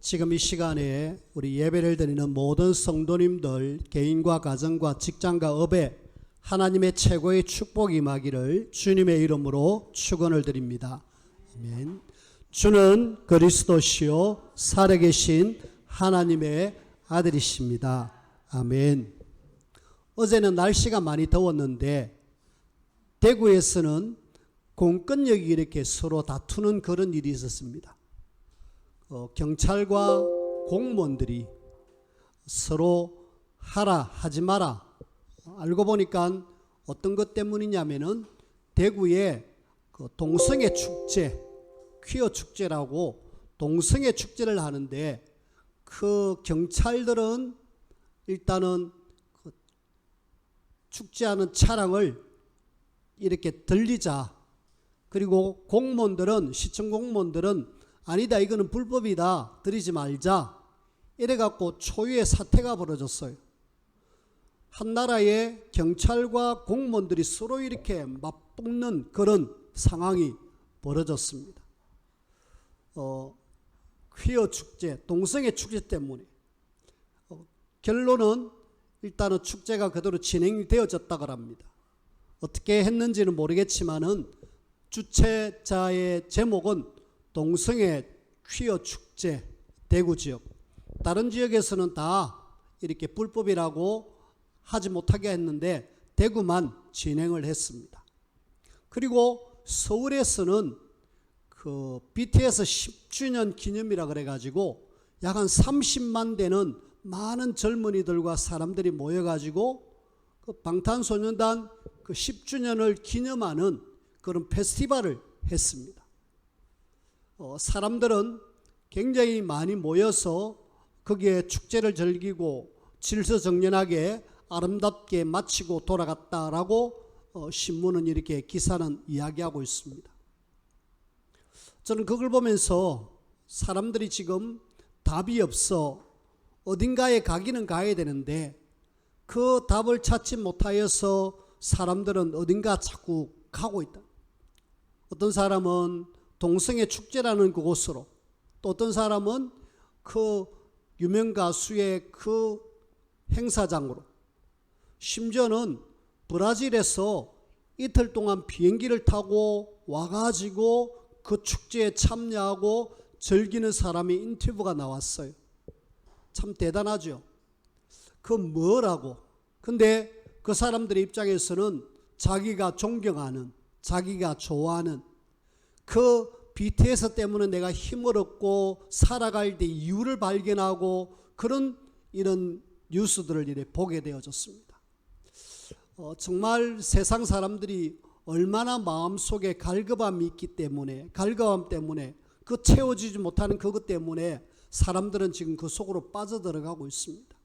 지금 이 시간에 우리 예배를 드리는 모든 성도님들 개인과 가정과 직장과 업에 하나님의 최고의 축복이 임하기를 주님의 이름으로 축원을 드립니다. 아멘. 주는 그리스도시요 살아계신 하나님의 아들이십니다. 아멘. 어제는 날씨가 많이 더웠는데 대구에서는 공권력이 이렇게 서로 다투는 그런 일이 있었습니다. 경찰과 공무원들이 서로 하라 하지 마라. 알고 보니까 어떤 것 때문이냐면은 대구에 그 동성애 축제, 퀴어 축제라고 동성애 축제를 하는데 그 경찰들은 일단은 그 축제하는 차량을 이렇게 들리자. 그리고 공무원들은, 시청 공무원들은 아니다, 이거는 불법이다, 들이지 말자, 이래갖고 초유의 사태가 벌어졌어요. 한 나라의 경찰과 공무원들이 서로 이렇게 맞붙는 그런 상황이 벌어졌습니다. 퀴어 축제, 동성애 축제 때문에. 결론은 일단은 축제가 그대로 진행이 되어졌다고 합니다. 어떻게 했는지는 모르겠지만은 주최자의 제목은 동성애 퀴어 축제 대구 지역. 다른 지역에서는 다 이렇게 불법이라고 하지 못하게 했는데 대구만 진행을 했습니다. 그리고 서울에서는 그 BTS 10주년 기념이라 그래가지고 약 한 30만 되는 많은 젊은이들과 사람들이 모여가지고 그 방탄소년단 그 10주년을 기념하는 그런 페스티벌을 했습니다. 사람들은 굉장히 많이 모여서 거기에 축제를 즐기고 질서정연하게 아름답게 마치고 돌아갔다라고 신문은 이렇게 기사는 이야기하고 있습니다. 저는 그걸 보면서 사람들이 지금 답이 없어 어딘가에 가기는 가야 되는데 그 답을 찾지 못하여서 사람들은 어딘가 자꾸 가고 있다. 어떤 사람은 동성애 축제라는 그곳으로, 또 어떤 사람은 그 유명 가수의 그 행사장으로, 심지어는 브라질에서 이틀 동안 비행기를 타고 와가지고 그 축제에 참여하고 즐기는 사람이 인터뷰가 나왔어요. 참 대단하죠. 그 뭐라고. 근데 그 사람들의 입장에서는 자기가 존경하는, 자기가 좋아하는 그 BTS 때문에 내가 힘을 얻고 살아갈 때 이유를 발견하고 그런 이런 뉴스들을 이렇게 보게 되어졌습니다. 정말 세상 사람들이 얼마나 마음속에 갈급함이 있기 때문에, 갈급함 때문에, 그 채워지지 못하는 그것 때문에 사람들은 지금 그 속으로 빠져들어가고 있습니다.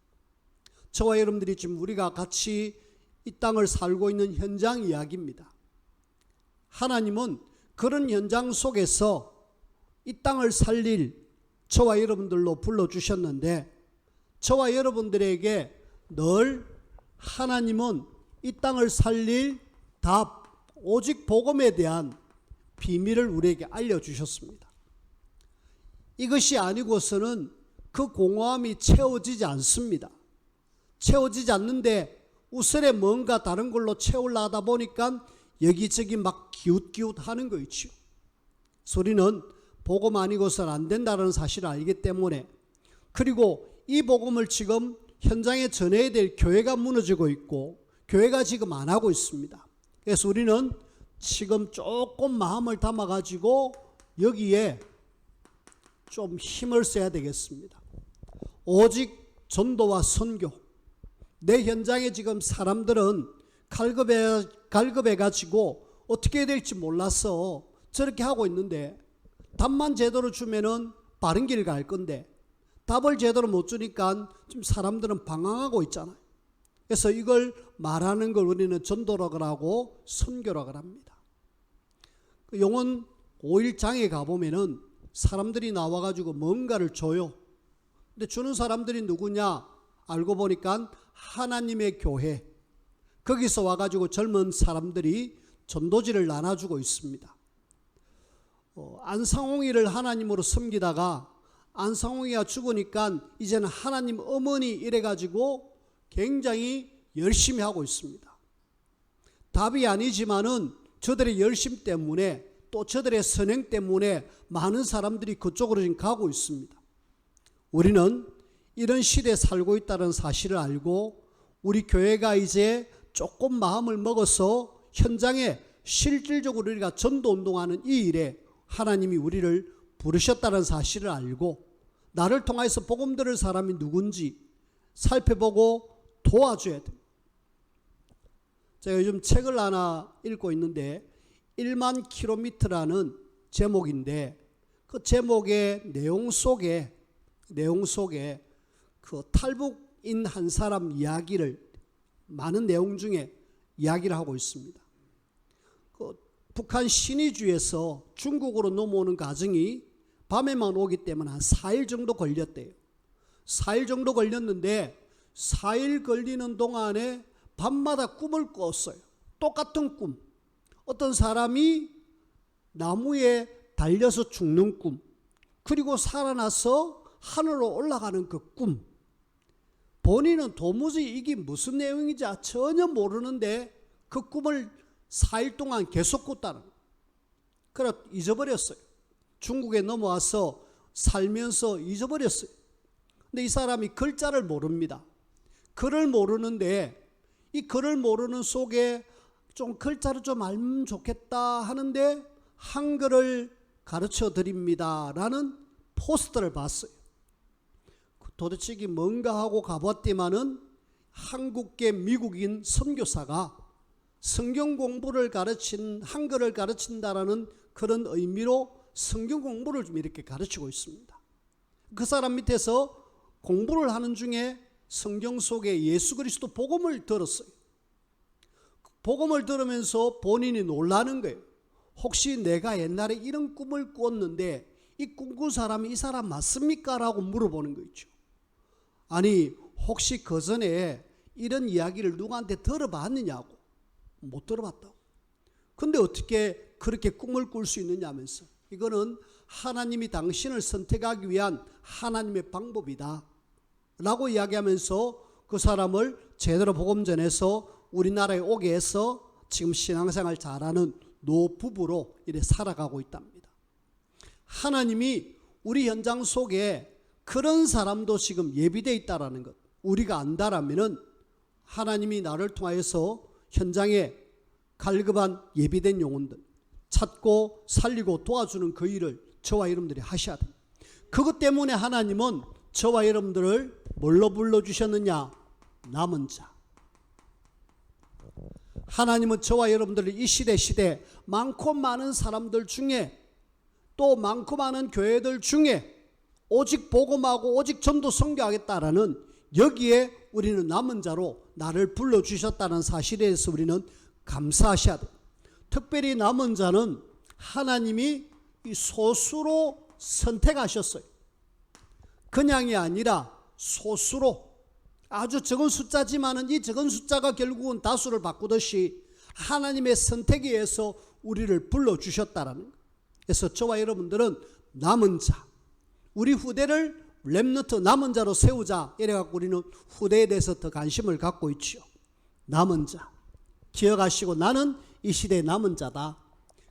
저와 여러분들이 지금 우리가 같이 이 땅을 살고 있는 현장 이야기입니다. 하나님은 그런 현장 속에서 이 땅을 살릴 저와 여러분들로 불러주셨는데 저와 여러분들에게 늘 하나님은 이 땅을 살릴 답, 오직 복음에 대한 비밀을 우리에게 알려주셨습니다. 이것이 아니고서는 그 공허함이 채워지지 않습니다. 채워지지 않는데 우설에 뭔가 다른 걸로 채우려 하다 보니까 여기저기 막 기웃기웃하는 거 있죠. 우리는 복음 아니고서는 안 된다는 사실을 알기 때문에, 그리고 이 복음을 지금 현장에 전해야 될 교회가 무너지고 있고 교회가 지금 안 하고 있습니다. 그래서 우리는 지금 조금 마음을 담아가지고 여기에 좀 힘을 써야 되겠습니다. 오직 전도와 선교. 내 현장에 지금 사람들은 갈급해가지고 어떻게 해야 될지 몰라서 저렇게 하고 있는데 답만 제대로 주면은 바른 길 갈 건데 답을 제대로 못 주니까 좀 사람들은 방황하고 있잖아요. 그래서 이걸 말하는 걸 우리는 전도라고 하고 선교라고 합니다. 용원 5일장에 가보면은 사람들이 나와가지고 뭔가를 줘요. 근데 주는 사람들이 누구냐? 알고 보니까 하나님의 교회. 거기서 와가지고 젊은 사람들이 전도지를 나눠주고 있습니다. 안상홍이를 하나님으로 섬기다가 안상홍이가 죽으니까 이제는 하나님 어머니 이래가지고 굉장히 열심히 하고 있습니다. 답이 아니지만은 저들의 열심 때문에 또 저들의 선행 때문에 많은 사람들이 그쪽으로 지금 가고 있습니다. 우리는 이런 시대에 살고 있다는 사실을 알고 우리 교회가 이제 조금 마음을 먹어서 현장에 실질적으로 우리가 전도운동하는 이 일에 하나님이 우리를 부르셨다는 사실을 알고 나를 통해서 복음 들을 사람이 누군지 살펴보고 도와줘야 됩니다. 제가 요즘 책을 하나 읽고 있는데 1만 킬로미터라는 제목인데 그 제목의 내용 속에 그 탈북인 한 사람 이야기를 많은 내용 중에 이야기를 하고 있습니다. 그 북한 신의주에서 중국으로 넘어오는 과정이 밤에만 오기 때문에 한 4일 정도 걸렸대요. 4일 정도 걸렸는데 4일 걸리는 동안에 밤마다 꿈을 꿨어요. 똑같은 꿈. 어떤 사람이 나무에 달려서 죽는 꿈, 그리고 살아나서 하늘로 올라가는 그 꿈. 본인은 도무지 이게 무슨 내용인지 전혀 모르는데 그 꿈을 4일 동안 계속 꿨다는 거예요. 그래 잊어버렸어요. 중국에 넘어와서 살면서 잊어버렸어요. 근데 이 사람이 글자를 모릅니다. 글을 모르는데 이 글을 모르는 속에 좀 글자를 좀 알면 좋겠다 하는데 한글을 가르쳐 드립니다 라는 포스터를 봤어요. 도대체 이게 뭔가 하고 가봤더니만은 한국계 미국인 선교사가 성경 공부를 한글을 가르친다라는 그런 의미로 성경 공부를 좀 이렇게 가르치고 있습니다. 그 사람 밑에서 공부를 하는 중에 성경 속에 예수 그리스도 복음을 들었어요. 복음을 들으면서 본인이 놀라는 거예요. 혹시 내가 옛날에 이런 꿈을 꿨는데 이 꿈꾼 사람이 이 사람 맞습니까? 라고 물어보는 거 있죠. 아니 혹시 그 전에 이런 이야기를 누구한테 들어봤느냐고. 못 들어봤다고. 근데 어떻게 그렇게 꿈을 꿀 수 있느냐면서 이거는 하나님이 당신을 선택하기 위한 하나님의 방법이다 라고 이야기하면서 그 사람을 제대로 복음 전해서 우리나라에 오게 해서 지금 신앙생활 잘하는 노부부로 이렇게 살아가고 있답니다. 하나님이 우리 현장 속에 그런 사람도 지금 예비되어 있다는 것 우리가 안다라면 하나님이 나를 통하여서 현장에 갈급한 예비된 영혼들 찾고 살리고 도와주는 그 일을 저와 여러분들이 하셔야 됩니다. 그것 때문에 하나님은 저와 여러분들을 뭘로 불러주셨느냐? 남은 자. 하나님은 저와 여러분들을 이 시대 많고 많은 사람들 중에 또 많고 많은 교회들 중에 오직 복음하고 오직 전도 선교하겠다라는 여기에 우리는 남은 자로 나를 불러주셨다는 사실에 대해서 우리는 감사하셔야 돼요. 특별히 남은 자는 하나님이 이 소수로 선택하셨어요. 그냥이 아니라 소수로 아주 적은 숫자지만은 이 적은 숫자가 결국은 다수를 바꾸듯이 하나님의 선택에 의해서 우리를 불러주셨다라는 거예요. 그래서 저와 여러분들은 남은 자, 우리 후대를 렘넌트 남은 자로 세우자 이래갖고 우리는 후대에 대해서 더 관심을 갖고 있죠. 남은 자 기억하시고 나는 이 시대의 남은 자다.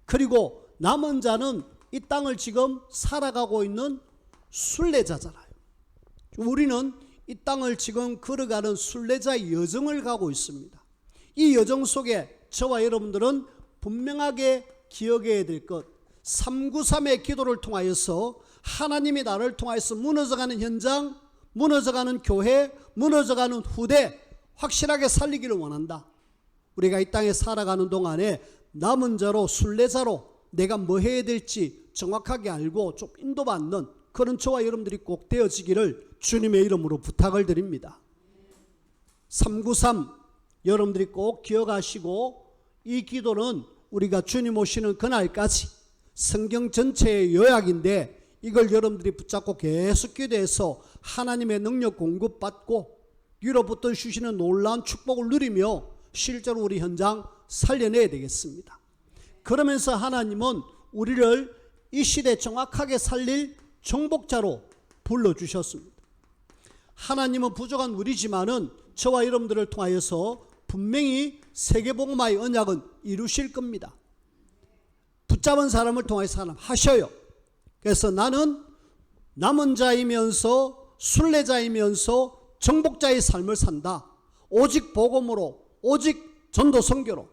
그리고 남은 자는 이 땅을 지금 살아가고 있는 순례자잖아요. 우리는 이 땅을 지금 걸어가는 순례자의 여정을 가고 있습니다. 이 여정 속에 저와 여러분들은 분명하게 기억해야 될 것 393의 기도를 통하여서 하나님이 나를 통하여서 무너져가는 현장, 무너져가는 교회, 무너져가는 후대 확실하게 살리기를 원한다. 우리가 이 땅에 살아가는 동안에 남은 자로 순례자로 내가 뭐 해야 될지 정확하게 알고 좀 인도받는 그런 저와 여러분들이 꼭 되어지기를 주님의 이름으로 부탁을 드립니다. 393 여러분들이 꼭 기억하시고 이 기도는 우리가 주님 오시는 그날까지 성경 전체의 요약인데 이걸 여러분들이 붙잡고 계속 기도해서 하나님의 능력 공급받고 위로부터 주시는 놀라운 축복을 누리며 실제로 우리 현장 살려내야 되겠습니다. 그러면서 하나님은 우리를 이 시대 정확하게 살릴 정복자로 불러주셨습니다. 하나님은 부족한 우리지만은 저와 여러분들을 통하여서 분명히 세계복음화의 언약은 이루실 겁니다. 붙잡은 사람을 통해서 하나님 하셔요. 그래서 나는 남은 자이면서 순례자이면서 정복자의 삶을 산다. 오직 복음으로, 오직 전도 선교로.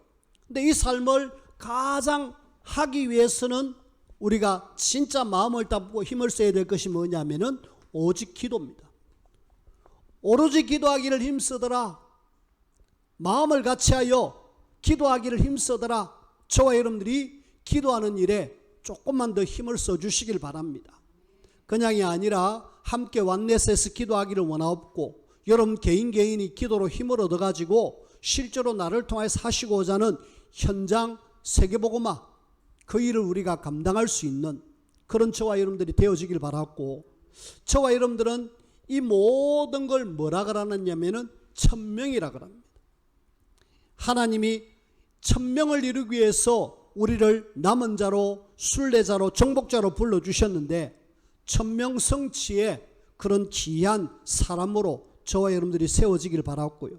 근데 이 삶을 가장 하기 위해서는 우리가 진짜 마음을 담고 힘을 써야 될 것이 뭐냐면은 오직 기도입니다. 오로지 기도하기를 힘쓰더라. 마음을 같이하여 기도하기를 힘쓰더라. 저와 여러분들이 기도하는 일에 조금만 더 힘을 써주시길 바랍니다. 그냥이 아니라 함께 완넷에서 기도하기를 원하옵고 여러분 개인이 기도로 힘을 얻어가지고 실제로 나를 통해서 하시고자 하는 현장 세계복음화 그 일을 우리가 감당할 수 있는 그런 저와 여러분들이 되어지길 바랐고, 저와 여러분들은 이 모든 걸 뭐라 그러느냐면은 천명이라 그럽니다. 하나님이 천명을 이루기 위해서 우리를 남은 자로 순례자로 정복자로 불러주셨는데 천명성취의 그런 귀한 사람으로 저와 여러분들이 세워지길 바랐고요.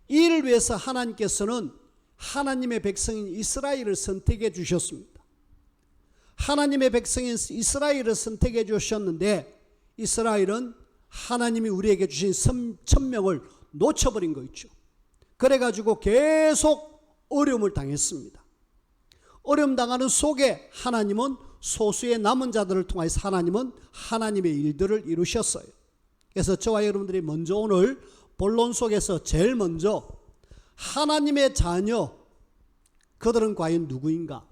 이 일을 위해서 하나님께서는 하나님의 백성인 이스라엘을 선택해 주셨습니다. 하나님의 백성인 이스라엘을 선택해 주셨는데 이스라엘은 하나님이 우리에게 주신 천명을 놓쳐버린 거 있죠. 그래가지고 계속 어려움을 당했습니다. 어려움 당하는 속에 하나님은 소수의 남은 자들을 통해서 하나님은 하나님의 일들을 이루셨어요. 그래서 저와 여러분들이 먼저 오늘 본론 속에서 제일 먼저 하나님의 자녀, 그들은 과연 누구인가?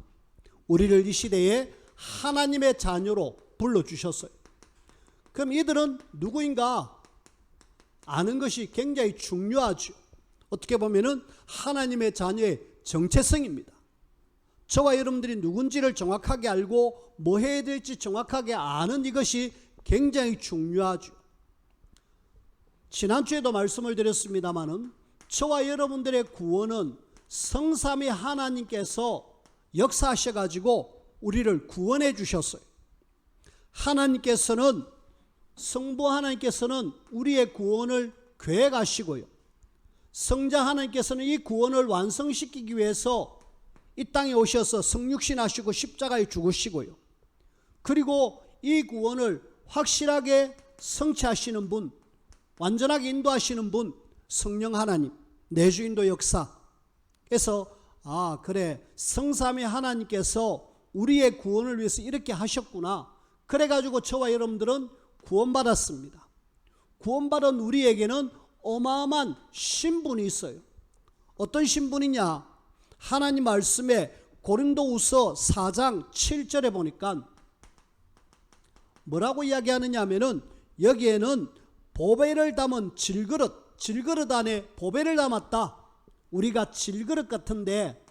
우리를 이 시대에 하나님의 자녀로 불러주셨어요. 그럼 이들은 누구인가? 아는 것이 굉장히 중요하죠. 어떻게 보면은 하나님의 자녀의 정체성입니다. 저와 여러분들이 누군지를 정확하게 알고 뭐 해야 될지 정확하게 아는 이것이 굉장히 중요하죠. 지난주에도 말씀을 드렸습니다마는 저와 여러분들의 구원은 성삼위 하나님께서 역사하셔가지고 우리를 구원해 주셨어요. 하나님께서는 성부 하나님께서는 우리의 구원을 계획하시고요. 성자 하나님께서는 이 구원을 완성시키기 위해서 이 땅에 오셔서 성육신하시고 십자가에 죽으시고요. 그리고 이 구원을 확실하게 성취하시는 분, 완전하게 인도하시는 분, 성령 하나님, 내주인도 역사. 그래서 그래, 성삼위 하나님께서 우리의 구원을 위해서 이렇게 하셨구나. 그래가지고 저와 여러분들은 구원받았습니다. 구원받은 우리에게는 어마어마한 신분이 있어요. 어떤 신분이냐? 하나님 말씀에 고린도후서 4장 7절에 보니까 뭐라고 이야기하느냐 하면은 여기에는 보배를 담은 질그릇 안에 보배를 담았다. 우리가 질그릇 같은데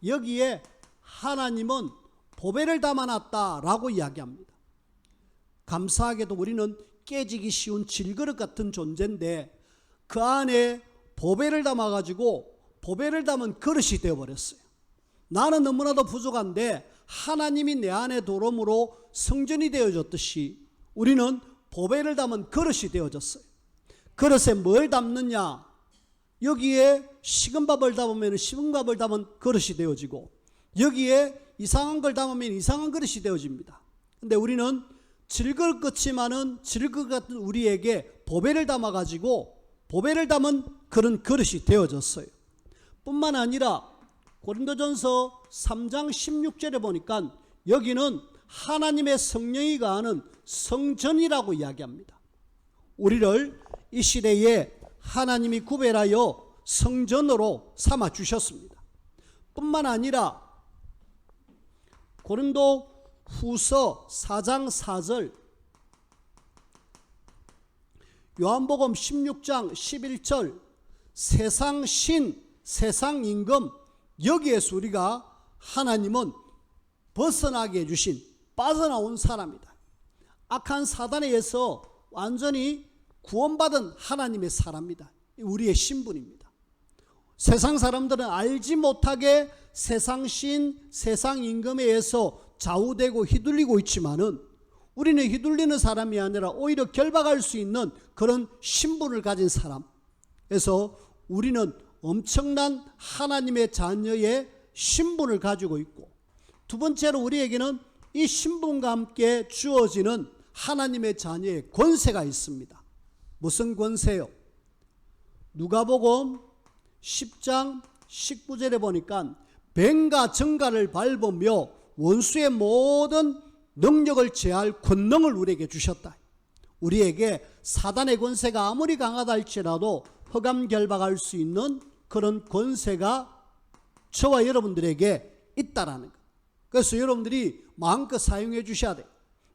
여기에 하나님은 보배를 담아놨다라고 이야기합니다. 감사하게도 우리는 깨지기 쉬운 질그릇 같은 존재인데 그 안에 보배를 담아가지고 보배를 담은 그릇이 되어버렸어요. 나는 너무나도 부족한데 하나님이 내 안에 들어옴으로 성전이 되어졌듯이 우리는 보배를 담은 그릇이 되어졌어요. 그릇에 뭘 담느냐? 여기에 식은 밥을 담으면 식은 밥을 담은 그릇이 되어지고 여기에 이상한 걸 담으면 이상한 그릇이 되어집니다. 근데 우리는 질그릇 같지만은 질그릇 같은 우리에게 보배를 담아가지고 보배를 담은 그런 그릇이 되어졌어요. 뿐만 아니라 고린도전서 3장 16절에 보니까 여기는 하나님의 성령이 거하는 성전이라고 이야기합니다. 우리를 이 시대에 하나님이 구별하여 성전으로 삼아 주셨습니다. 뿐만 아니라 고린도 후서 4장 4절, 요한복음 16장 11절, 세상 신, 세상 임금, 여기에서 우리가 하나님은 벗어나게 해주신 빠져나온 사람이다. 악한 사단에 의해서 완전히 구원받은 하나님의 사람이다. 우리의 신분입니다. 세상 사람들은 알지 못하게 세상 신, 세상 임금에 의해서 좌우되고 휘둘리고 있지만은 우리는 휘둘리는 사람이 아니라 오히려 결박할 수 있는 그런 신분을 가진 사람. 그래서 우리는 엄청난 하나님의 자녀의 신분을 가지고 있고, 두 번째로 우리에게는 이 신분과 함께 주어지는 하나님의 자녀의 권세가 있습니다. 무슨 권세요? 누가복음 10장 19절에 보니까 뱀과 정갈을 밟으며 원수의 모든 능력을 제할 권능을 우리에게 주셨다. 우리에게 사단의 권세가 아무리 강하다 할지라도 흑암 결박할 수 있는 그런 권세가 저와 여러분들에게 있다라는 것. 그래서 여러분들이 마음껏 사용해 주셔야 돼요.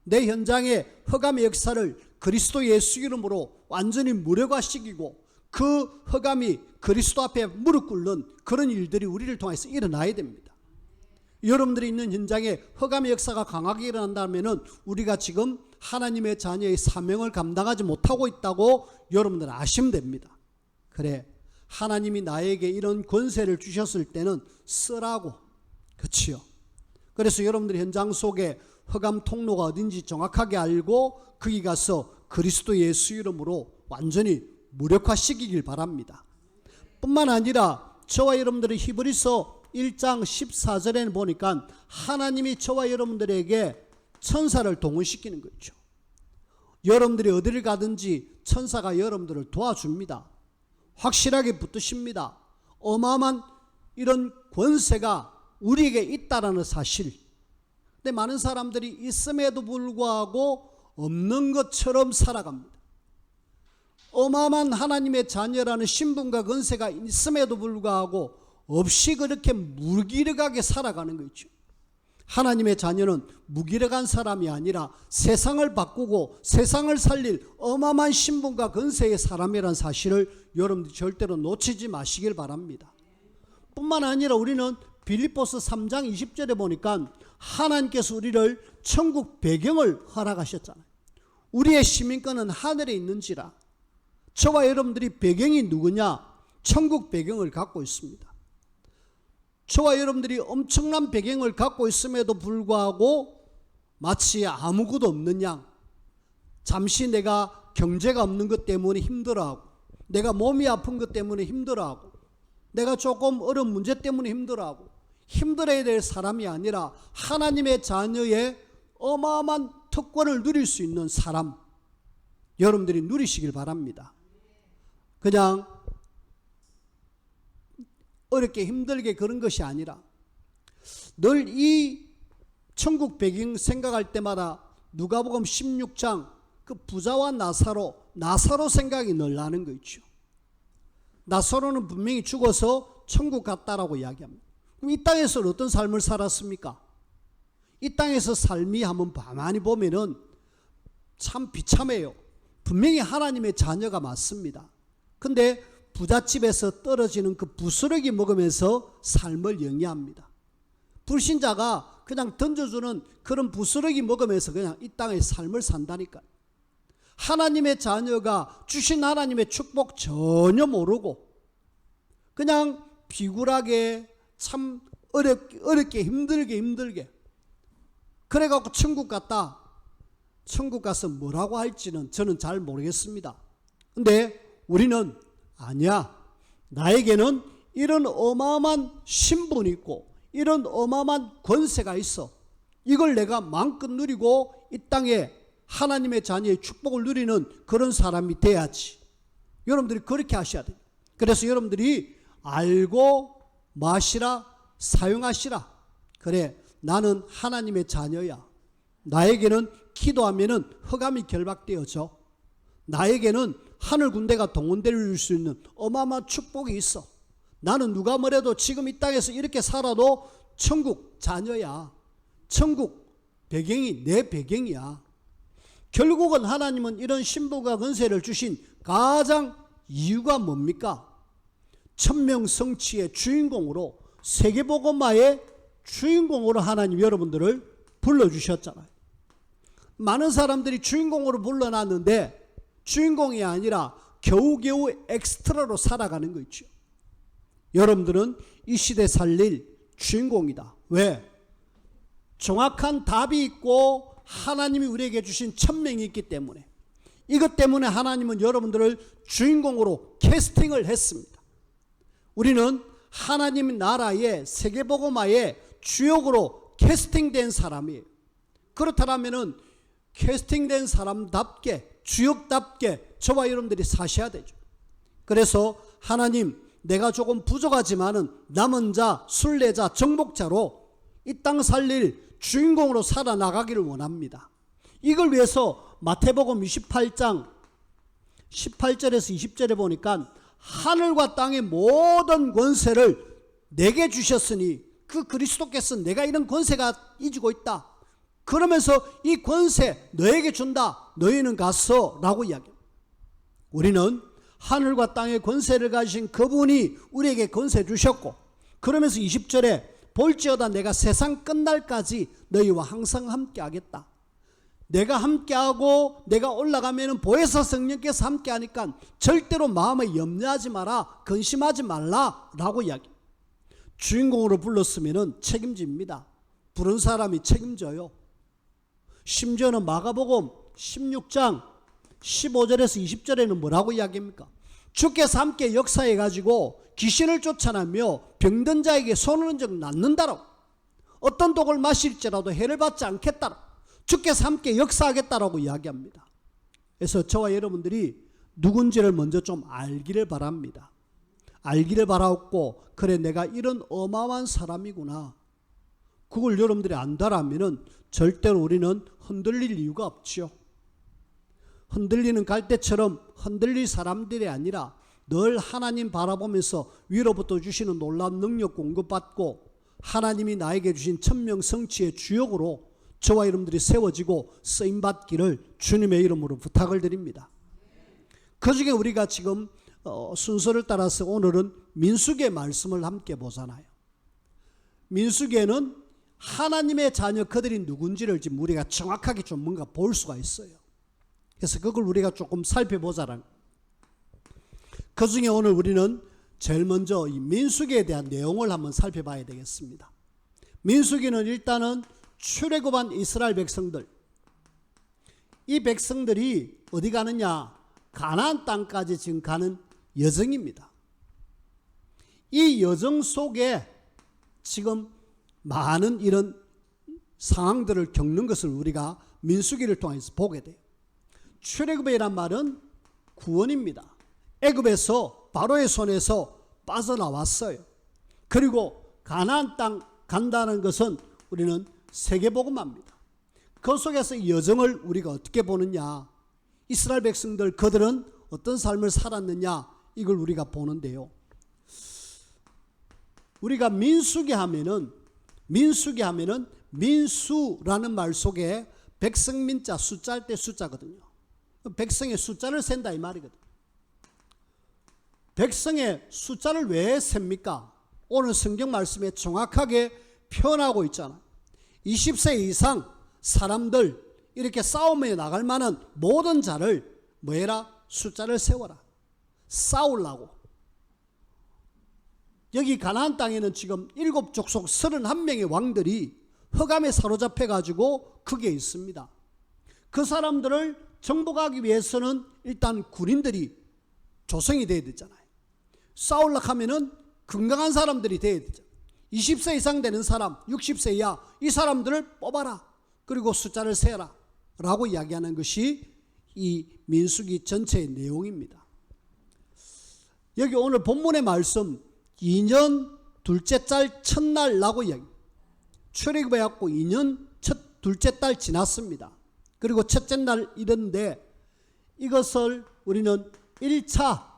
내 현장의 흑암의 역사를 그리스도 예수 이름으로 완전히 무력화시키고 그 흑암이 그리스도 앞에 무릎 꿇는 그런 일들이 우리를 통해서 일어나야 됩니다. 여러분들이 있는 현장에 흑암의 역사가 강하게 일어난다면 우리가 지금 하나님의 자녀의 사명을 감당하지 못하고 있다고 여러분들은 아시면 됩니다. 그래, 하나님이 나에게 이런 권세를 주셨을 때는 쓰라고. 그렇지요. 그래서 여러분들이 현장 속에 흑암 통로가 어딘지 정확하게 알고 거기 가서 그리스도 예수 이름으로 완전히 무력화시키길 바랍니다. 뿐만 아니라 저와 여러분들의 히브리서 1장 14절에는 보니까 하나님이 저와 여러분들에게 천사를 동원시키는 거죠. 여러분들이 어디를 가든지 천사가 여러분들을 도와줍니다. 확실하게 붙드십니다. 어마어마한 이런 권세가 우리에게 있다라는 사실. 근데 많은 사람들이 있음에도 불구하고 없는 것처럼 살아갑니다. 어마어마한 하나님의 자녀라는 신분과 권세가 있음에도 불구하고 없이 그렇게 무기력하게 살아가는 거죠. 하나님의 자녀는 무기력한 사람이 아니라 세상을 바꾸고 세상을 살릴 어마어마한 신분과 권세의 사람이라는 사실을 여러분들이 절대로 놓치지 마시길 바랍니다. 뿐만 아니라 우리는 빌립보서 3장 20절에 보니까 하나님께서 우리를 천국 배경을 허락하셨잖아요. 우리의 시민권은 하늘에 있는지라. 저와 여러분들이 배경이 누구냐? 천국 배경을 갖고 있습니다. 저와 여러분들이 엄청난 배경을 갖고 있음에도 불구하고 마치 아무것도 없는 양, 잠시 내가 경제가 없는 것 때문에 힘들어하고, 내가 몸이 아픈 것 때문에 힘들어하고, 내가 조금 어려운 문제 때문에 힘들어하고, 힘들어야 될 사람이 아니라 하나님의 자녀의 어마어마한 특권을 누릴 수 있는 사람, 여러분들이 누리시길 바랍니다. 그냥 어렵게 힘들게 그런 것이 아니라 늘 이 천국 배경 생각할 때마다 누가복음 16장 그 부자와 나사로 생각이 늘 나는 거 있죠. 나사로는 분명히 죽어서 천국 갔다라고 이야기합니다. 그럼 이 땅에서는 어떤 삶을 살았습니까? 이 땅에서 삶이 한번 가만히 보면은 참 비참해요. 분명히 하나님의 자녀가 맞습니다. 근데 부잣집에서 떨어지는 그 부스러기 먹으면서 삶을 영위합니다. 불신자가 그냥 던져주는 그런 부스러기 먹으면서 그냥 이 땅의 삶을 산다니까요. 하나님의 자녀가 주신 하나님의 축복 전혀 모르고 그냥 비굴하게 참 어렵게 힘들게 그래갖고 천국 갔다. 천국 가서 뭐라고 할지는 저는 잘 모르겠습니다. 근데 우리는 아니야. 나에게는 이런 어마어마한 신분이 있고 이런 어마어마한 권세가 있어. 이걸 내가 마음껏 누리고 이 땅에 하나님의 자녀의 축복을 누리는 그런 사람이 돼야지. 여러분들이 그렇게 하셔야 돼요. 그래서 여러분들이 알고 마시라, 사용하시라. 그래, 나는 하나님의 자녀야. 나에게는 기도하면은 흑암이 결박되어져. 나에게는 하늘 군대가 동원될 수 있는 어마어마한 축복이 있어. 나는 누가 뭐래도 지금 이 땅에서 이렇게 살아도 천국 자녀야. 천국 배경이 내 배경이야. 결국은 하나님은 이런 신분과 권세를 주신 가장 이유가 뭡니까? 천명성취의 주인공으로, 세계복음화의 주인공으로 하나님 여러분들을 불러주셨잖아요. 많은 사람들이 주인공으로 불러놨는데 주인공이 아니라 겨우겨우 엑스트라로 살아가는 거 있죠. 여러분들은 이 시대 살릴 주인공이다. 왜? 정확한 답이 있고 하나님이 우리에게 주신 천명이 있기 때문에, 이것 때문에 하나님은 여러분들을 주인공으로 캐스팅을 했습니다. 우리는 하나님 나라의 세계복음화의 주역으로 캐스팅된 사람이에요. 그렇다면 캐스팅된 사람답게, 주역답게 저와 여러분들이 사셔야 되죠. 그래서 하나님, 내가 조금 부족하지만은 남은 자, 순례자, 정복자로 이 땅 살릴 주인공으로 살아나가기를 원합니다. 이걸 위해서 마태복음 28장 18절에서 20절에 보니까 하늘과 땅의 모든 권세를 내게 주셨으니 그 그리스도께서 내가 이런 권세가 이지고 있다. 그러면서 이 권세 너에게 준다. 너희는 가서 라고 이야기합니다. 우리는 하늘과 땅의 권세를 가지신 그분이 우리에게 권세 주셨고, 그러면서 20절에 볼지어다 내가 세상 끝날까지 너희와 항상 함께 하겠다. 내가 함께하고 내가 올라가면 보혜사 성령께서 함께하니까 절대로 마음에 염려하지 마라, 근심하지 말라 라고 이야기합니다. 주인공으로 불렀으면 책임집니다. 부른 사람이 책임져요. 심지어는 마가복음 16장 15절에서 20절에는 뭐라고 이야기합니까? 주께서 함께 역사해 가지고 귀신을 쫓아내며 병든 자에게 손을 얹어 낫는다라고, 어떤 독을 마실지라도 해를 받지 않겠다라고, 주께서 함께 역사하겠다라고 이야기합니다. 그래서 저와 여러분들이 누군지를 먼저 좀 알기를 바랍니다. 알기를 바라고, 그래 내가 이런 어마어마한 사람이구나, 그걸 여러분들이 안다라면 절대로 우리는 흔들릴 이유가 없지요. 흔들리는 갈대처럼 흔들릴 사람들이 아니라 늘 하나님 바라보면서 위로부터 주시는 놀라운 능력 공급받고 하나님이 나에게 주신 천명성취의 주역으로 저와 여러분들이 세워지고 쓰임받기를 주님의 이름으로 부탁을 드립니다. 그중에 우리가 지금 순서를 따라서 오늘은 민수기의 말씀을 함께 보잖아요. 민수기에는 하나님의 자녀 그들이 누군지를 지금 우리가 정확하게 좀 뭔가 볼 수가 있어요. 그래서 그걸 우리가 조금 살펴보자라는. 그 중에 오늘 우리는 제일 먼저 이 민수기에 대한 내용을 한번 살펴봐야 되겠습니다. 민수기는 일단은 출애굽한 이스라엘 백성들, 이 백성들이 어디 가느냐, 가나안 땅까지 지금 가는 여정입니다. 이 여정 속에 지금 많은 이런 상황들을 겪는 것을 우리가 민수기를 통해서 보게 돼요. 출애굽이란 말은 구원입니다. 애굽에서 바로의 손에서 빠져나왔어요. 그리고 가나안 땅 간다는 것은 우리는 세계복음화입니다. 그 속에서 이 여정을 우리가 어떻게 보느냐, 이스라엘 백성들 그들은 어떤 삶을 살았느냐, 이걸 우리가 보는데요. 우리가 민수기 하면은 민수라는 말 속에 백성민자 숫자일 때 숫자거든요. 백성의 숫자를 센다 이 말이거든요. 백성의 숫자를 왜 셉니까? 오늘 성경 말씀에 정확하게 표현하고 있잖아. 20세 이상 사람들, 이렇게 싸움에 나갈 만한 모든 자를 뭐해라? 숫자를 세워라. 싸우려고. 여기 가나안 땅에는 지금 7족속 31명의 왕들이 흑암에 사로잡혀 가지고 거기에 있습니다. 그 사람들을 정복하기 위해서는 일단 군인들이 조성이 돼야 되잖아요. 싸우려고 하면은 건강한 사람들이 돼야 되죠. 20세 이상 되는 사람, 60세 이하, 이 사람들을 뽑아라. 그리고 숫자를 세라 라고 이야기하는 것이 이 민수기 전체의 내용입니다. 여기 오늘 본문의 말씀 2년 둘째 달 첫날라고 이야기합니다. 출애굽해 갖고 2년 둘째 달 지났습니다. 그리고 첫째 날 이런데 이것을 우리는 1차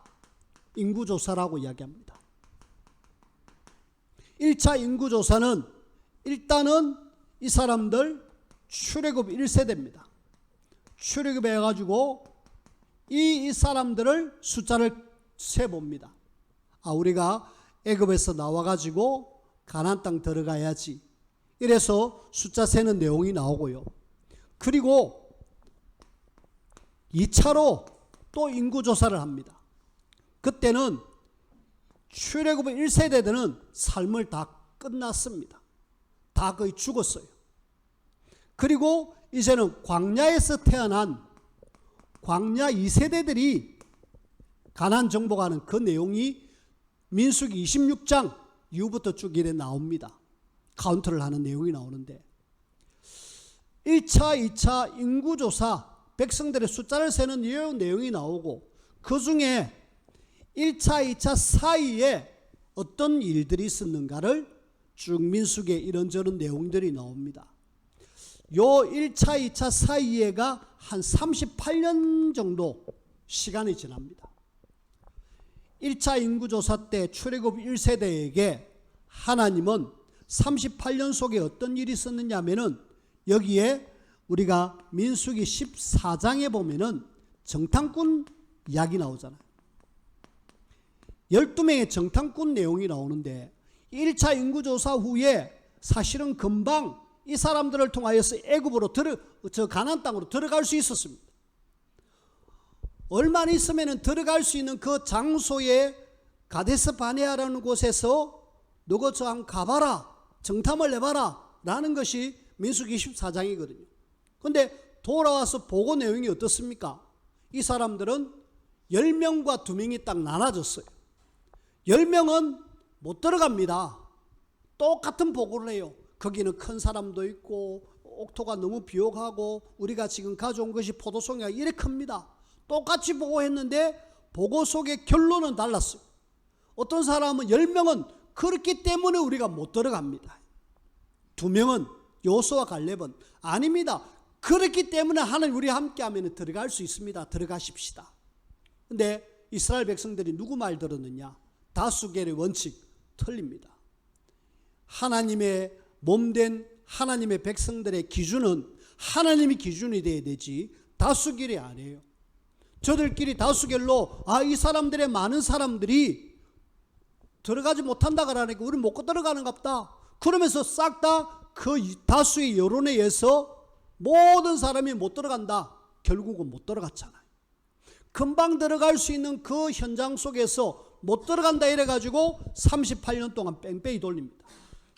인구조사라고 이야기합니다. 1차 인구조사는 일단은 이 사람들 출애굽 1세대입니다. 출애굽해 가지고 이 사람들을 숫자를 세봅니다. 우리가 애굽에서 나와 가지고 가나안 땅 들어가야지. 이래서 숫자 세는 내용이 나오고요. 그리고 2차로 또 인구조사를 합니다. 그때는 출애굽 1세대들은 삶을 다 끝났습니다. 다 거의 죽었어요. 그리고 이제는 광야에서 태어난 광야 2세대들이 가나안 정복하는 그 내용이 민수기 26장 이후부터 쭉 이래 나옵니다. 카운트를 하는 내용이 나오는데 1차, 2차 인구조사 백성들의 숫자를 세는 내용이 나오고 그 중에 1차, 2차 사이에 어떤 일들이 있었는가를 쭉 민수기에 이런저런 내용들이 나옵니다. 요 1차, 2차 사이에가 한 38년 정도 시간이 지납니다. 1차 인구조사 때 출애굽 1세대에게 하나님은 38년 속에 어떤 일이 있었느냐 하면은 여기에 우리가 민수기 14장에 보면은 정탐꾼 이야기 나오잖아요. 12명의 정탐꾼 내용이 나오는데 1차 인구조사 후에 사실은 금방 이 사람들을 통하여서 애굽으로 가나안 땅으로 들어갈 수 있었습니다. 얼마 있으면 들어갈 수 있는 그 장소에 가데스 바네아라는 곳에서 너가 저 한번 가봐라, 정탐을 해봐라 라는 것이 민수기 14장이거든요. 그런데 돌아와서 보고 내용이 어떻습니까? 이 사람들은 10명과 2명이 딱 나눠졌어요. 10명은 못 들어갑니다. 똑같은 보고를 해요. 거기는 큰 사람도 있고 옥토가 너무 비옥하고 우리가 지금 가져온 것이 포도송이가 이래 큽니다. 똑같이 보고했는데 보고 속의 결론은 달랐어요. 어떤 사람은 10명은 그렇기 때문에 우리가 못 들어갑니다. 2명은 요수와 갈렙은 아닙니다. 그렇기 때문에 하나님 우리와 함께하면 들어갈 수 있습니다. 들어가십시다. 근데 이스라엘 백성들이 누구 말 들었느냐? 다수결의 원칙 틀립니다. 하나님의 몸된 하나님의 백성들의 기준은 하나님이 기준이 돼야 되지 다수결이 아니에요. 저들끼리 다수결로 이 사람들의 많은 사람들이 들어가지 못한다 그러니까 우리 못 들어가는갑다. 그러면서 싹 다 그 다수의 여론에 의해서 모든 사람이 못 들어간다. 결국은 못 들어갔잖아요. 금방 들어갈 수 있는 그 현장 속에서 못 들어간다 이래가지고 38년 동안 뺑뺑이 돌립니다.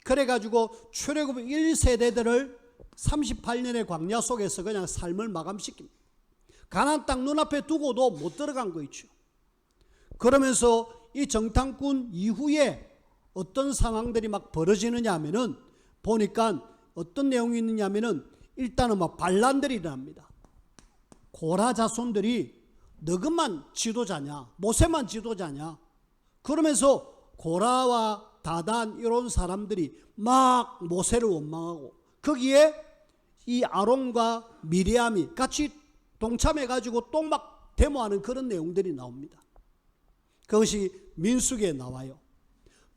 그래가지고 출애굽 1세대들을 38년의 광야 속에서 그냥 삶을 마감시킵니다. 가나안 땅 눈앞에 두고도 못 들어간 거 있죠. 그러면서 이 정탐꾼 이후에 어떤 상황들이 막 벌어지느냐 하면은 보니까 어떤 내용이 있느냐 하면은 일단은 막 반란들이 일어납니다. 고라 자손들이 너그만 지도자냐, 모세만 지도자냐, 그러면서 고라와 다단 이런 사람들이 막 모세를 원망하고 거기에 이 아론과 미리암이 같이 동참해가지고 또 막 데모하는 그런 내용들이 나옵니다. 그것이 민수기에 나와요.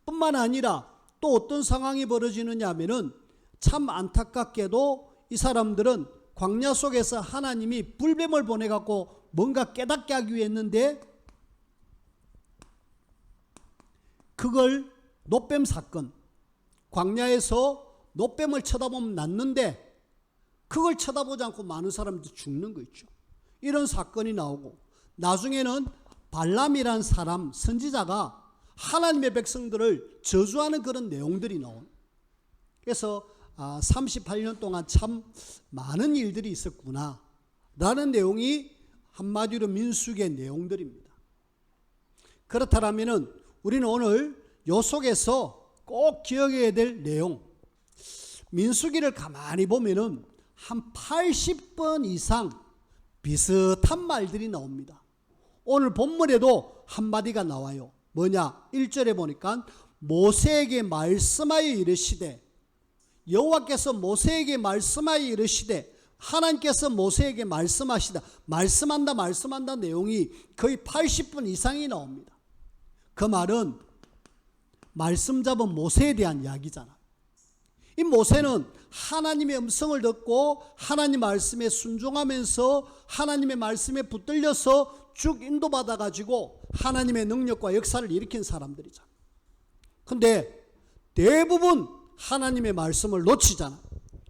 뿐만 아니라 또 어떤 상황이 벌어지느냐 하면은 참 안타깝게도 이 사람들은 광야 속에서 하나님이 불뱀을 보내갖고 뭔가 깨닫게 하기 위해 했는데 그걸 놋뱀 사건, 광야에서 놋뱀을 쳐다보면 낫는데 그걸 쳐다보지 않고 많은 사람들이 죽는 거 있죠. 이런 사건이 나오고 나중에는 발람이란 사람 선지자가 하나님의 백성들을 저주하는 그런 내용들이 나온. 그래서 38년 동안 참 많은 일들이 있었구나 라는 내용이 한마디로 민수기의 내용들입니다. 그렇다면 우리는 오늘 요 속에서 꼭 기억해야 될 내용, 민수기를 가만히 보면은 한 80번 이상 비슷한 말들이 나옵니다. 오늘 본문에도 한마디가 나와요. 뭐냐? 1절에 보니까 모세에게 말씀하여 이르시되, 여호와께서 모세에게 말씀하여 이르시되, 하나님께서 모세에게 말씀하시다. 말씀한다 내용이 거의 80분 이상이 나옵니다. 그 말은 말씀 잡은 모세에 대한 이야기잖아. 이 모세는 하나님의 음성을 듣고 하나님 말씀에 순종하면서 하나님의 말씀에 붙들려서 쭉 인도받아 가지고 하나님의 능력과 역사를 일으킨 사람들이잖아. 근데 대부분 하나님의 말씀을 놓치잖아.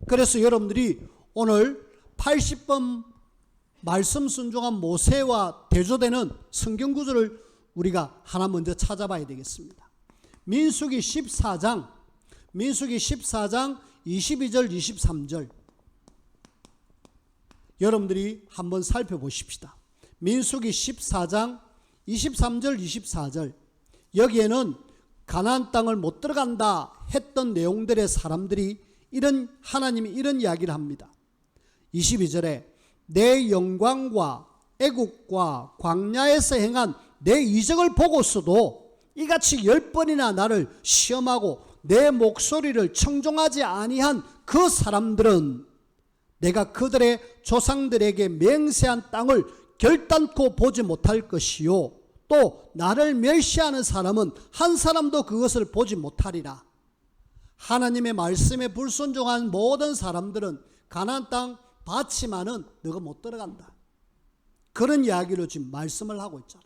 그래서 여러분들이 오늘 80번 말씀 순종한 모세와 대조되는 성경 구절을 우리가 하나 먼저 찾아봐야 되겠습니다. 민수기 14장 22절 23절. 여러분들이 한번 살펴보십시다. 민수기 14장 23절 24절 여기에는 가나안 땅을 못 들어간다 했던 내용들의 사람들이 하나님이 이런 이야기를 합니다. 22절에 내 영광과 애국과 광야에서 행한 내 이적을 보고서도 이같이 10번이나 나를 시험하고 내 목소리를 청종하지 아니한 그 사람들은 내가 그들의 조상들에게 맹세한 땅을 결단코 보지 못할 것이요 또 나를 멸시하는 사람은 한 사람도 그것을 보지 못하리라. 하나님의 말씀에 불순종한 모든 사람들은 가나안 땅 받지만은 너가 못 들어간다. 그런 이야기로 지금 말씀을 하고 있잖아.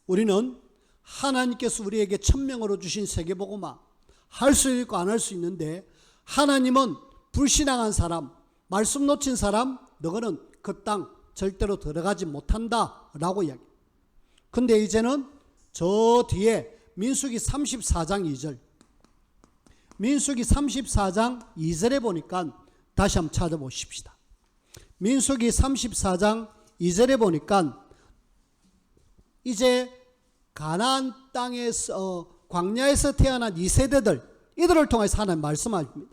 우리는 하나님께서 우리에게 천명으로 주신 세계복음화 할 수 있고 안 할 수 있는데 하나님은 불신앙한 사람, 말씀 놓친 사람, 너는 그 땅 절대로 들어가지 못한다라고 이야기. 근데 이제는 저 뒤에 민수기 34장 2절 민수기 34장 2절에 보니까 다시 한번 찾아보십시다. 민수기 34장 2절에 보니까 이제 가나안 땅에서 광야에서 태어난 2세대들 이들을 통해서 하나님 말씀하십니다.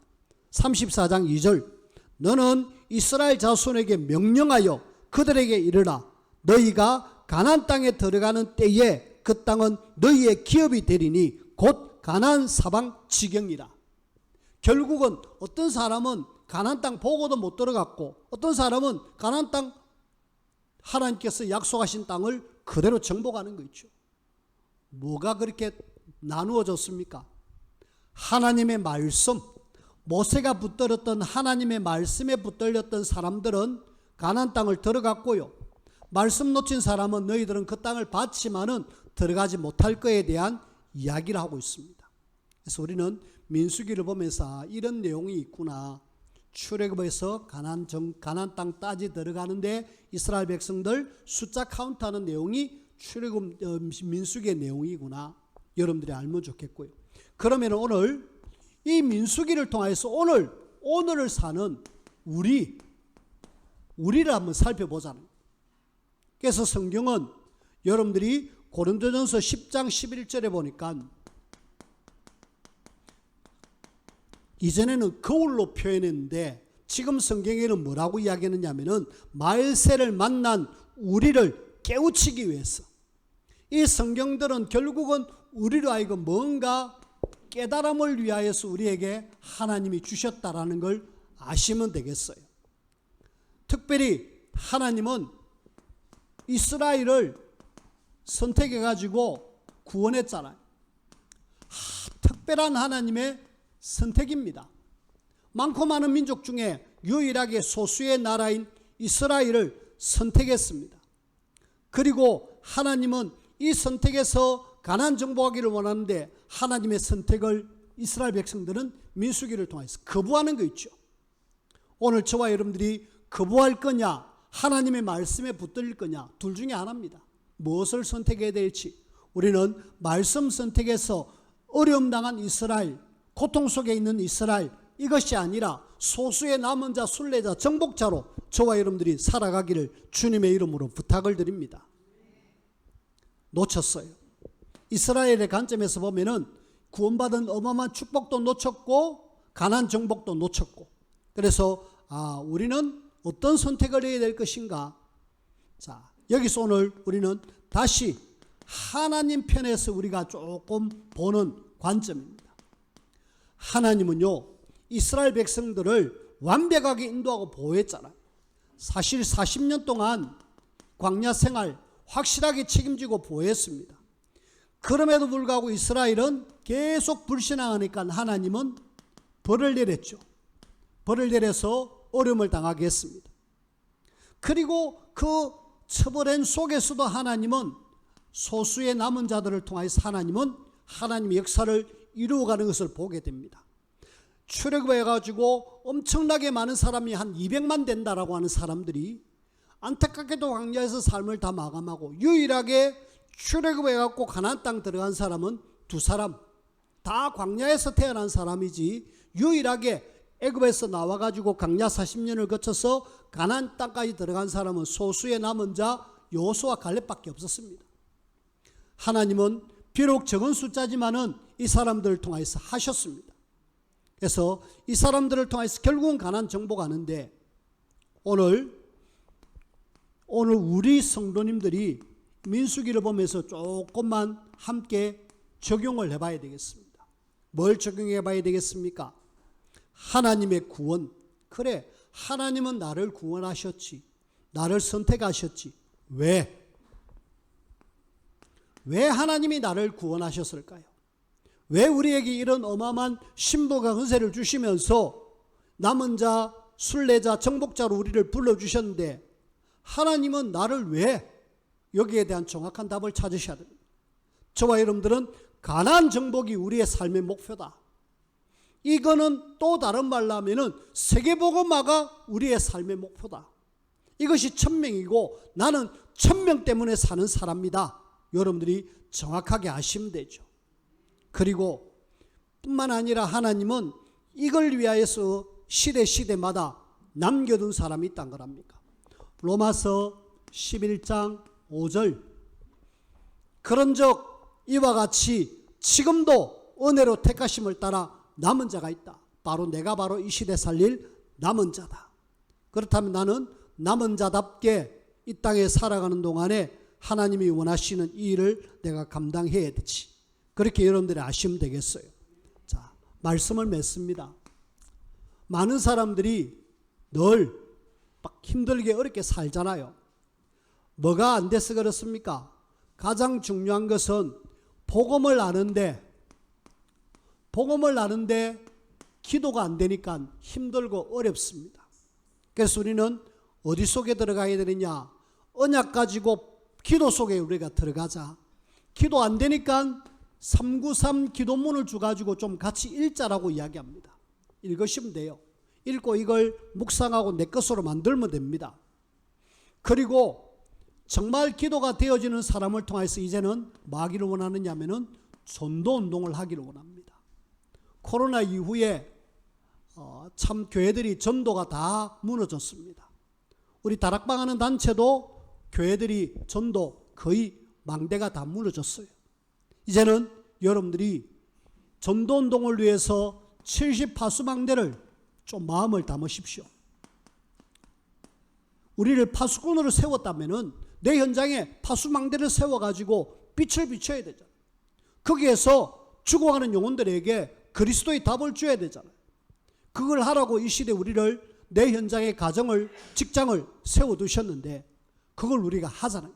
34장 2절 너는 이스라엘 자손에게 명령하여 그들에게 이르라. 너희가 가나안 땅에 들어가는 때에 그 땅은 너희의 기업이 되리니 곧 가나안 사방 지경이라. 결국은 어떤 사람은 가나안 땅 보고도 못 들어갔고 어떤 사람은 가나안 땅 하나님께서 약속하신 땅을 그대로 정복하는 거 있죠. 뭐가 그렇게 나누어졌습니까? 하나님의 말씀, 모세가 붙들었던 하나님의 말씀에 붙들렸던 사람들은 가나안 땅을 들어갔고요. 말씀 놓친 사람은 너희들은 그 땅을 받지만은 들어가지 못할 것에 대한 이야기를 하고 있습니다. 그래서 우리는 민수기를 보면서 이런 내용이 있구나. 출애굽에서 가나안 땅 따지 들어가는데 이스라엘 백성들 숫자 카운트하는 내용이 출애굽 민수기의 내용이구나. 여러분들이 알면 좋겠고요. 그러면 오늘 이 민수기를 통해서 오늘을 사는 우리를 한번 살펴보자는. 그래서 성경은 여러분들이 고린도전서 10장 11절에 보니까 이전에는 거울로 표현했는데 지금 성경에는 뭐라고 이야기하느냐면은 말세를 만난 우리를 깨우치기 위해서 이 성경들은 결국은 우리로 하여금 뭔가 깨달음을 위하여서 우리에게 하나님이 주셨다라는 걸 아시면 되겠어요. 특별히 하나님은 이스라엘을 선택해가지고 구원했잖아요. 특별한 하나님의 선택입니다. 많고 많은 민족 중에 유일하게 소수의 나라인 이스라엘을 선택했습니다. 그리고 하나님은 이 선택에서 가나안 정복하기를 원하는데 하나님의 선택을 이스라엘 백성들은 민수기를 통해서 거부하는 거 있죠. 오늘 저와 여러분들이 거부할 거냐 하나님의 말씀에 붙들릴 거냐 둘 중에 하나입니다. 무엇을 선택해야 될지 우리는 말씀 선택에서 어려움 당한 이스라엘, 고통 속에 있는 이스라엘 이것이 아니라 소수의 남은 자, 순례자, 정복자로 저와 여러분들이 살아가기를 주님의 이름으로 부탁을 드립니다. 놓쳤어요. 이스라엘의 관점에서 보면은 구원받은 어마어마한 축복도 놓쳤고 가나안 정복도 놓쳤고 그래서 우리는 어떤 선택을 해야 될 것인가? 자, 여기서 오늘 우리는 다시 하나님 편에서 우리가 조금 보는 관점입니다. 하나님은요, 이스라엘 백성들을 완벽하게 인도하고 보호했잖아요. 사실 40년 동안 광야 생활 확실하게 책임지고 보호했습니다. 그럼에도 불구하고 이스라엘은 계속 불신앙하니까 하나님은 벌을 내렸죠. 벌을 내려서 어려움을 당하게 했습니다. 그리고 그 처벌행 속에서도 하나님은 소수의 남은 자들을 통해서 하나님은 하나님의 역사를 이루어가는 것을 보게 됩니다. 출애굽해가지고 엄청나게 많은 사람이 한 200만 된다라고 하는 사람들이 안타깝게도 광야에서 삶을 다 마감하고 유일하게 출애굽해갖고 가나안 땅 들어간 사람은 2사람, 다 광야에서 태어난 사람이지 유일하게 애굽에서 나와가지고 광야 40년을 거쳐서 가나안 땅까지 들어간 사람은 소수의 남은 자 여호수아 갈렙밖에 없었습니다. 하나님은 비록 적은 숫자지만은 이 사람들을 통해서 하셨습니다. 그래서 이 사람들을 통해서 결국은 가나안 정복가 하는데 오늘 우리 성도님들이 민수기를 보면서 조금만 함께 적용을 해봐야 되겠습니다. 뭘 적용해 봐야 되겠습니까? 하나님의 구원. 그래, 하나님은 나를 구원하셨지. 나를 선택하셨지. 왜 하나님이 나를 구원하셨을까요? 왜 우리에게 이런 어마어마한 신부가 은혜를 주시면서 남은 자, 순례자, 정복자로 우리를 불러주셨는데 하나님은 나를 왜? 여기에 대한 정확한 답을 찾으셔야 됩니다. 저와 여러분들은 가나안 정복이 우리의 삶의 목표다. 이거는 또 다른 말로 하면은 세계복음화가 우리의 삶의 목표다. 이것이 1000명이고 나는 1000명 때문에 사는 사람이다. 여러분들이 정확하게 아시면 되죠. 그리고 뿐만 아니라 하나님은 이걸 위하여서 시대마다 남겨둔 사람이 있다는 거랍니까? 로마서 11장 5절 그런즉 이와 같이 지금도 은혜로 택하심을 따라 남은 자가 있다. 내가 바로 이 시대 살릴 남은 자다. 그렇다면 나는 남은 자답게 이 땅에 살아가는 동안에 하나님이 원하시는 이 일을 내가 감당해야 되지. 그렇게 여러분들이 아시면 되겠어요. 자, 말씀을 맺습니다. 많은 사람들이 늘 막 힘들게 어렵게 살잖아요. 뭐가 안 돼서 그렇습니까? 가장 중요한 것은 복음을 아는데 기도가 안 되니까 힘들고 어렵습니다. 그래서 우리는 어디 속에 들어가야 되느냐? 언약 가지고 기도 속에 우리가 들어가자. 기도 안 되니까 393 기도문을 주가지고 좀 같이 읽자라고 이야기합니다. 읽으시면 돼요. 읽고 이걸 묵상하고 내 것으로 만들면 됩니다. 그리고 정말 기도가 되어지는 사람을 통해서 이제는 뭐 하기를 원하느냐 하면은 전도운동을 하기를 원합니다. 코로나 이후에 참 교회들이 전도가 다 무너졌습니다. 우리 다락방 하는 단체도 교회들이 전도 거의 망대가 다 무너졌어요. 이제는 여러분들이 전도운동을 위해서 70파수망대를 좀 마음을 담으십시오. 우리를 파수꾼으로 세웠다면은 내 현장에 파수망대를 세워가지고 빛을 비춰야 되잖아요. 거기에서 죽어가는 영혼들에게 그리스도의 답을 줘야 되잖아요. 그걸 하라고 이 시대 우리를 내 현장에 가정을, 직장을 세워두셨는데 그걸 우리가 하잖아요.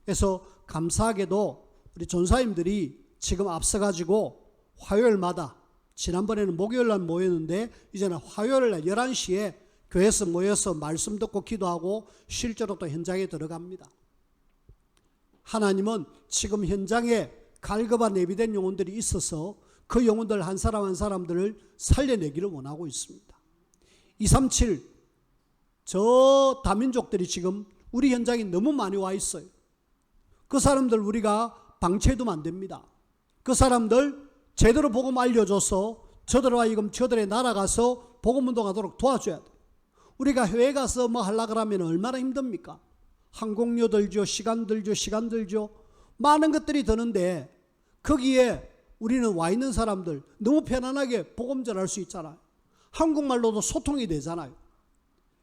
그래서 감사하게도 우리 전사님들이 지금 앞서가지고 화요일마다, 지난번에는 목요일날 모였는데 이제는 화요일날 11시에 교회에서 모여서 말씀 듣고 기도하고 실제로 또 현장에 들어갑니다. 하나님은 지금 현장에 갈급한 내비된 영혼들이 있어서 그 영혼들 한 사람 한 사람들을 살려내기를 원하고 있습니다. 237 저 다민족들이 지금 우리 현장에 너무 많이 와 있어요. 그 사람들 우리가 방치해두면 안 됩니다. 그 사람들 제대로 복음 알려줘서 저들과 이금 저들의 나라 가서 복음 운동하도록 도와줘야 돼요. 우리가 해외 가서 뭐 하려고 하면 얼마나 힘듭니까? 항공료 들죠, 시간 들죠. 많은 것들이 드는데 거기에 우리는 와 있는 사람들 너무 편안하게 복음 전할 수 있잖아요. 한국말로도 소통이 되잖아요.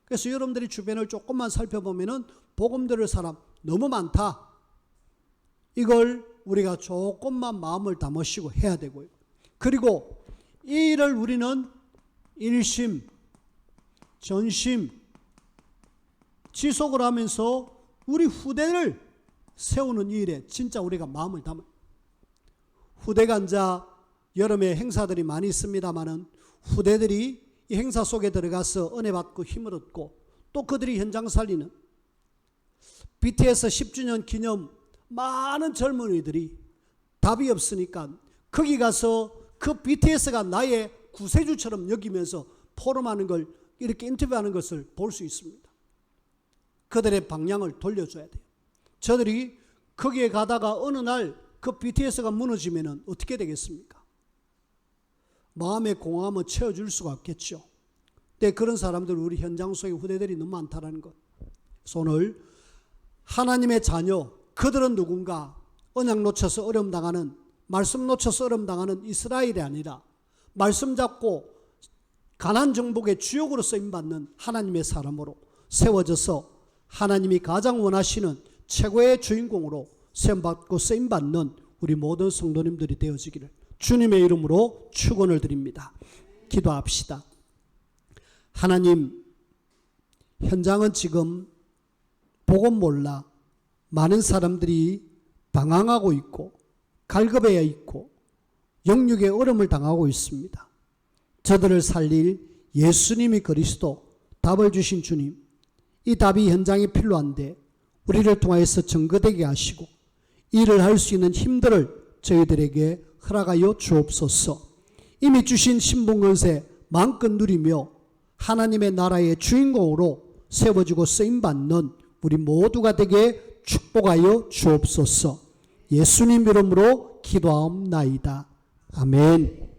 그래서 여러분들이 주변을 조금만 살펴보면은 복음 들을 사람 너무 많다. 이걸 우리가 조금만 마음을 담으시고 해야 되고요. 그리고 이 일을 우리는 일심, 전심, 지속을 하면서 우리 후대를 세우는 이 일에 진짜 우리가 마음을 담아요. 후대가 이제 여름에 행사들이 많이 있습니다마는 후대들이 이 행사 속에 들어가서 은혜 받고 힘을 얻고 또 그들이 현장 살리는 BTS 10주년 기념 많은 젊은이들이 답이 없으니까 거기 가서 그 BTS가 나의 구세주처럼 여기면서 포럼하는 걸 이렇게 인터뷰하는 것을 볼 수 있습니다. 그들의 방향을 돌려줘야 돼요. 저들이 거기에 가다가 어느 날 그 BTS가 무너지면 어떻게 되겠습니까? 마음의 공허함을 채워줄 수가 없겠죠. 근데 그런 사람들 우리 현장 속에 후대들이 너무 많다라는 것. 그래서 오늘 하나님의 자녀, 그들은 누군가? 언약 놓쳐서 어려움 당하는, 말씀 놓쳐서 어려움 당하는 이스라엘이 아니라 말씀 잡고 가나안 정복의 주역으로 쓰임받는 하나님의 사람으로 세워져서 하나님이 가장 원하시는 최고의 주인공으로 세움받고 쓰임받는 우리 모든 성도님들이 되어지기를 주님의 이름으로 축원을 드립니다. 기도합시다. 하나님, 현장은 지금 복음 몰라 많은 사람들이 방황하고 있고 갈급해 있고 영육의 어려움을 당하고 있습니다. 저들을 살릴 예수님이 그리스도, 답을 주신 주님, 이 답이 현장에 필요한데 우리를 통하여서 증거되게 하시고 일을 할 수 있는 힘들을 저희들에게 허락하여 주옵소서. 이미 주신 신분권세 마음껏 누리며 하나님의 나라의 주인공으로 세워지고 쓰임받는 우리 모두가 되게 축복하여 주옵소서. 예수님 이름으로 기도하옵나이다. 아멘.